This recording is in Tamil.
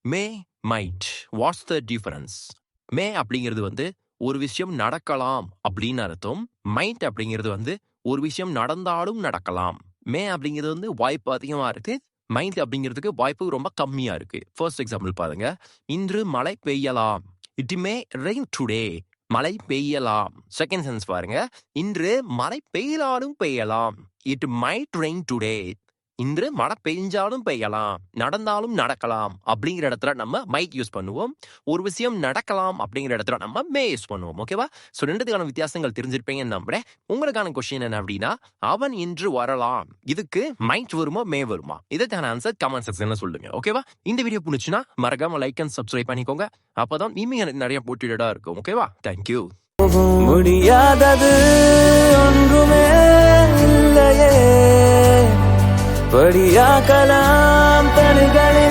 May, might. What's the difference? May அப்படிங்கிறது வந்து ஒரு விஷயம் நடக்கலாம் அப்படின்னு அர்த்தம். மைட் அப்படிங்கிறது வந்து ஒரு விஷயம் நடந்தாலும் நடக்கலாம். மே அப்படிங்கிறது வந்து வாய்ப்பு அதிகமா இருக்கு. மைட் அப்படிங்கிறதுக்கு வாய்ப்பு ரொம்ப கம்மியா இருக்கு. ஃபர்ஸ்ட் எக்ஸாம்பிள் பாருங்க. இன்று மழை பெய்யலாம். It may rain today. மழை பெய்யலாம். செகண்ட் சென்ஸ் பாருங்க. இன்று மழை பெய்யலாலும் பெய்யலாம். It might rain today. இன்று மழை பெய்ஞ்சாலும் பெய்யலாம், நடந்தாலும் நடக்கலாம் அப்படிங்கிற இடத்துல நம்ம மைட் யூஸ் பண்ணுவோம். ஒரு விஷயம் நடக்கலாம் அப்படிங்கிற இடத்துல நம்ம மே யூஸ் பண்ணுவோம். ஓகேவா? ஸோ ரெண்டுத்துக்கான வித்தியாசங்கள் தெரிஞ்சிருப்பீங்கன்னு நம்புறேன். உங்களுக்கான கொஸ்டின் என்ன அப்படின்னா, அவன் இன்று வரலாம். இதுக்கு மைட் வருமா மே வருமா? இதுக்கான ஆன்சர் கமெண்ட் செக்ஷன்ல சொல்லுங்க. ஓகேவா? இந்த வீடியோ பிடிச்சுன்னா மறக்காம லைக் அண்ட் சப்ஸ்கிரைப் பண்ணிக்கோங்க. அப்பதான் இனிமே நிறைய போட்டிடா இருக்கும். ஓகேவா? தேங்க்யூ. முடியாதது ஒன்றுமே இல்லையே, படியாக்கலாம் தனிகளே.